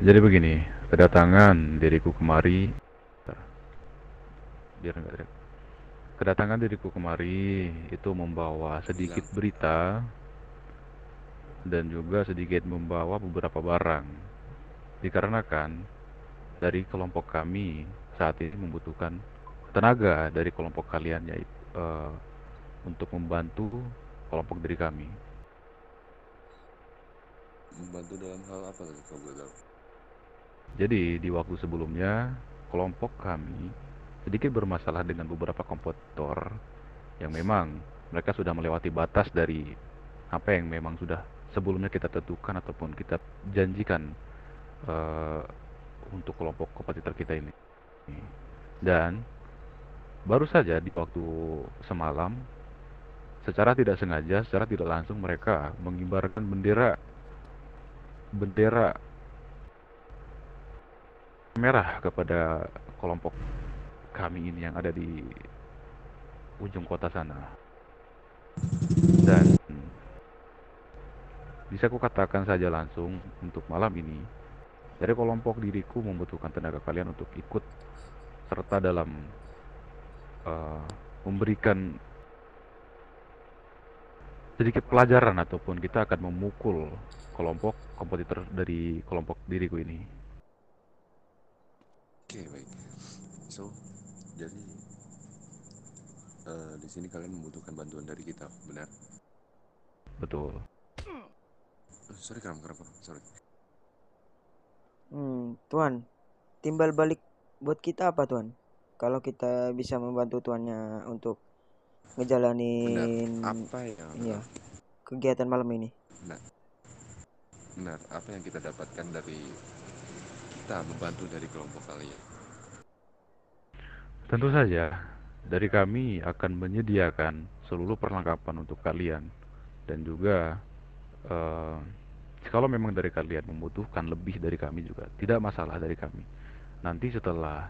Jadi begini, kedatangan diriku kemari, biar enggak teriak. Kedatangan diriku kemari itu membawa sedikit Hilang. berita dan juga sedikit membawa beberapa barang. Dikarenakan dari kelompok kami saat ini membutuhkan tenaga dari kelompok kalian yaitu untuk membantu kelompok diri kami. Membantu dalam hal apa tadi kalau boleh tahu? Jadi di waktu sebelumnya kelompok kami sedikit bermasalah dengan beberapa kompetitor yang memang mereka sudah melewati batas dari apa yang memang sudah sebelumnya kita tentukan ataupun kita janjikan eh, untuk kelompok kompetitor kita ini. Dan baru saja di waktu semalam, secara tidak sengaja, secara tidak langsung mereka mengibarkan bendera bendera merah kepada kelompok kami ini yang ada di ujung kota sana. Dan bisa kukatakan saja langsung untuk malam ini, dari kelompok diriku membutuhkan tenaga kalian untuk ikut serta dalam eh, memberikan sedikit pelajaran ataupun kita akan memukul kelompok kompetitor dari kelompok diriku ini. Oke, baik. So, jadi di sini kalian membutuhkan bantuan dari kita, benar? Betul. Sorry, kenapa? Sorry. Tuan, timbal balik buat kita apa, Tuan? Kalau kita bisa membantu tuannya untuk Benar. ngejalanin Apa yang ini ya, kegiatan malam ini. benar, benar. Apa yang kita dapatkan dari kita membantu dari kelompok kalian? Tentu saja, dari kami akan menyediakan seluruh perlengkapan untuk kalian dan juga eh, kalau memang dari kalian membutuhkan lebih dari kami juga tidak masalah dari kami. Nanti setelah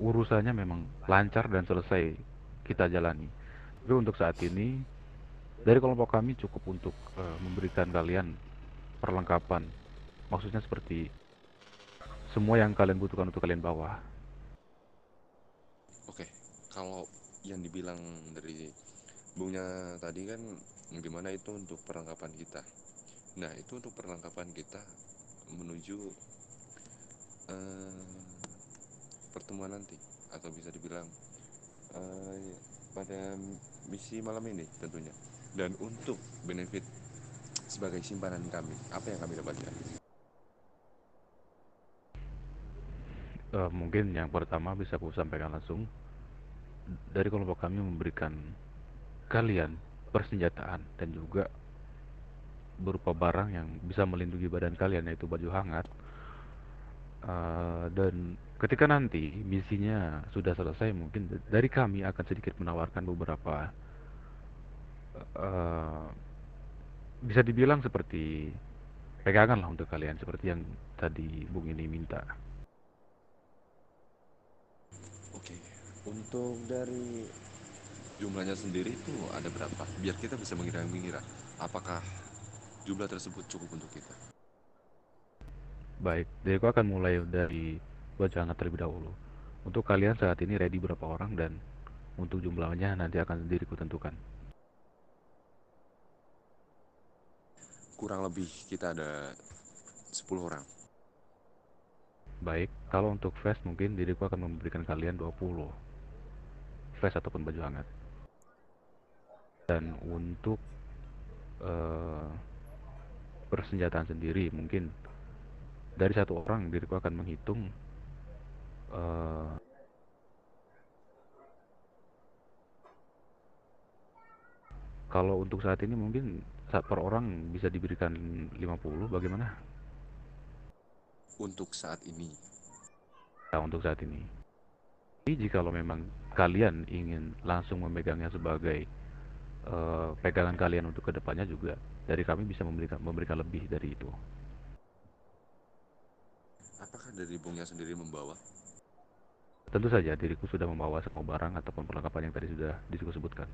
urusannya memang lancar dan selesai kita jalani. Tapi untuk saat ini dari kelompok kami cukup untuk memberikan kalian perlengkapan. Maksudnya seperti semua yang kalian butuhkan untuk kalian bawa. Oke, kalau yang dibilang dari Bungnya tadi kan gimana itu untuk perlengkapan kita. Nah, itu untuk perlengkapan kita menuju eh, pertemuan nanti atau bisa dibilang eh, pada misi malam ini tentunya. Dan untuk benefit sebagai simpanan kami, apa yang kami dapatkan? Mungkin yang pertama bisa aku sampaikan langsung dari kelompok kami memberikan kalian persenjataan dan juga berupa barang yang bisa melindungi badan kalian yaitu baju hangat. Dan ketika nanti misinya sudah selesai mungkin dari kami akan sedikit menawarkan beberapa eh, bisa dibilang seperti pegangan lah untuk kalian seperti yang tadi Bung ini minta. Oke, untuk dari jumlahnya sendiri itu ada berapa? Biar kita bisa mengira-ngira apakah jumlah tersebut cukup untuk kita. Baik, jadi aku akan mulai dari baju hangat terlebih dahulu. Untuk kalian saat ini ready berapa orang dan untuk jumlahnya nanti akan diriku tentukan. Kurang lebih kita ada 10 orang. Baik, kalau untuk vest mungkin diriku akan memberikan kalian 20 vest ataupun baju hangat. Dan untuk eh, persenjataan sendiri mungkin dari satu orang diriku akan menghitung eh, kalau untuk saat ini mungkin per orang bisa diberikan 50 bagaimana? Untuk saat ini. Nah, untuk saat ini. Jadi jika memang kalian ingin langsung memegangnya sebagai pegangan kalian untuk kedepannya juga dari kami bisa memberikan lebih dari itu. Apakah dari Bungnya sendiri membawa? Tentu saja diriku sudah membawa semua barang ataupun perlengkapan yang tadi sudah disebutkan.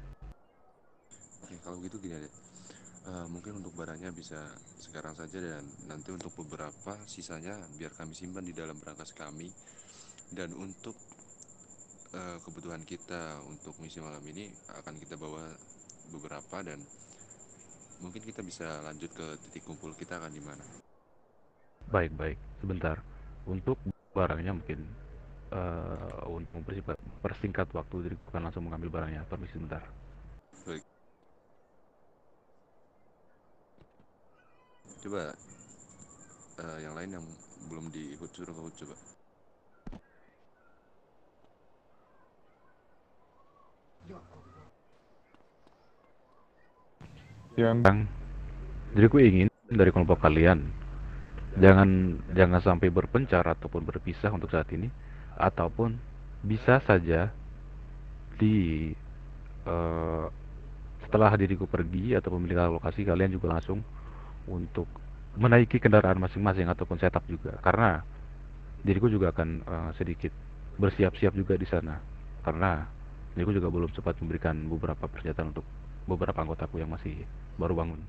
Oke, kalau gitu gini aja. Mungkin untuk barangnya bisa sekarang saja, dan nanti untuk beberapa sisanya biar kami simpan di dalam berangkas kami. Dan untuk kebutuhan kita untuk misi malam ini akan kita bawa beberapa, dan mungkin kita bisa lanjut ke titik kumpul kita akan di mana. Baik-baik, sebentar. Untuk barangnya mungkin untuk mempersingkat waktu, jadi bukan langsung mengambil barangnya. Permisi sebentar. Baik, coba yang lain yang belum diikut suruh ikut coba. Yang jadi aku ingin dari kelompok kalian jangan sampai berpencar ataupun berpisah untuk saat ini, ataupun bisa saja di eh, setelah diriku pergi atau memilih lokasi, kalian juga langsung untuk menaiki kendaraan masing-masing ataupun setup juga, karena diriku juga akan sedikit bersiap-siap juga di sana, karena diriku juga belum sempat memberikan beberapa pernyataan untuk beberapa anggotaku yang masih baru bangun.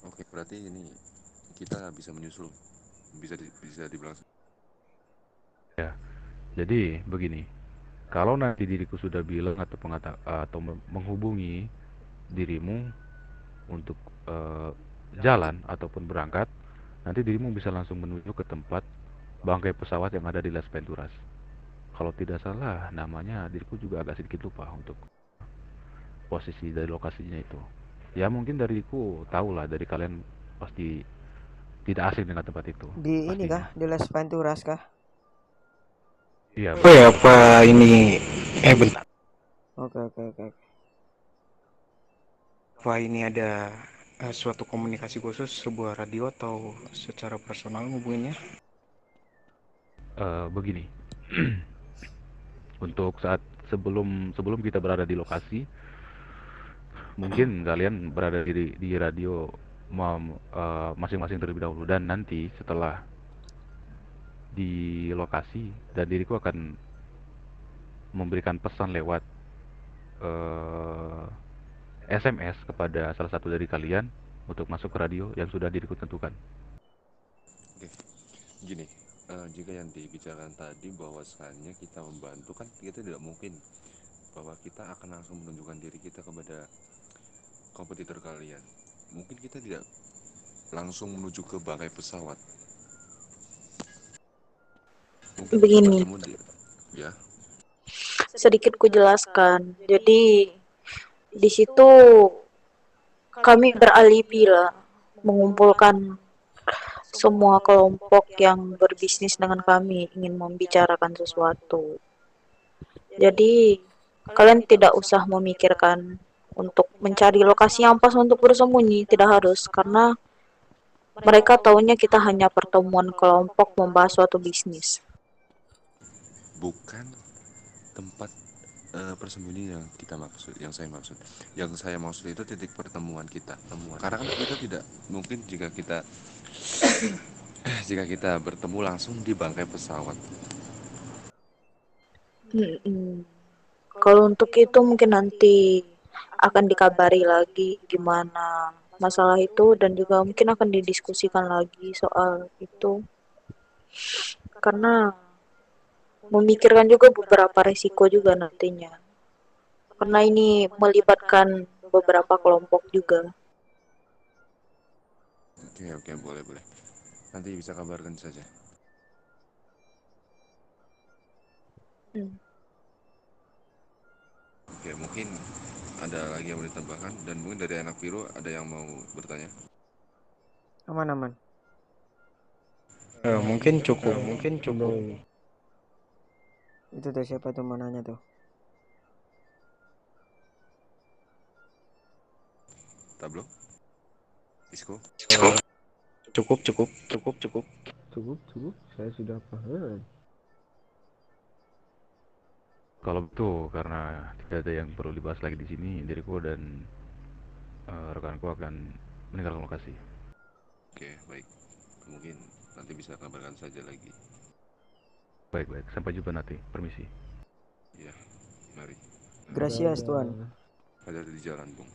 Oke, berarti ini kita bisa menyusul, bisa dibilang. Ya, jadi begini, kalau nanti diriku sudah bilang atau menghubungi dirimu untuk eh, jalan ataupun berangkat, nanti dirimu bisa langsung menuju ke tempat bangkai pesawat yang ada di Las Venturas. Kalau tidak salah namanya, diriku juga agak sedikit lupa untuk posisi dari lokasinya itu. Ya mungkin dariku tahu lah, dari kalian pasti tidak asing dengan tempat itu Di ini pastinya. kah? Di Las Venturas kah? Iya Oh ya, betul. apa ini? Bentar. Oke, oke, oke, oke. Apa ini ada suatu komunikasi khusus, sebuah radio atau secara personal hubungannya? Begini, untuk saat sebelum sebelum kita berada di lokasi, mungkin kalian berada di radio masing-masing terlebih dahulu, dan nanti setelah di lokasi, dan diriku akan memberikan pesan lewat eh, SMS kepada salah satu dari kalian untuk masuk ke radio yang sudah diriku tentukan. Oke, gini, jika yang dibicarakan tadi bahwasannya kita membantu, kan kita tidak mungkin bahwa kita akan langsung menunjukkan diri kita kepada kompetitor kalian. Mungkin kita tidak langsung menuju ke bangkai pesawat. Mungkin kita Begini, bertemu di, ya. sedikit ku jelaskan. Jadi di situ kami beralibi lah, mengumpulkan semua kelompok yang berbisnis dengan kami ingin membicarakan sesuatu. Jadi kalian tidak usah memikirkan untuk mencari lokasi yang pas untuk bersembunyi, tidak harus, karena mereka tahunya kita hanya pertemuan kelompok membahas suatu bisnis. Bukan tempat persembunyian yang kita maksud, yang saya maksud itu titik pertemuan kita. Karena kan kita tidak mungkin jika kita bertemu langsung di bangkai pesawat. Kalau untuk itu mungkin nanti akan dikabari lagi gimana masalah itu, dan juga mungkin akan didiskusikan lagi soal itu, karena memikirkan juga beberapa resiko juga nantinya, karena ini melibatkan beberapa kelompok juga. Oke, oke, boleh, boleh. Nanti bisa kabarkan saja. Hmm. Oke, mungkin ada lagi yang mau ditambahkan, dan mungkin dari anak biru ada yang mau bertanya. Aman, aman. Mungkin cukup. Itu tuh siapa tuh mau nanya tuh? Tablo, Isco. Cukup. Cukup, saya sudah paham. Kalau betul, karena tidak ada yang perlu dibahas lagi di sini, diriku dan rekanku akan meninggalkan lokasi. Oke, baik. Mungkin nanti bisa kabarkan saja lagi. Baik-baik, sampai jumpa nanti. Permisi. Ya, mari. Gracias, Tuan. Dadah. Hati-hati di jalan, Bung.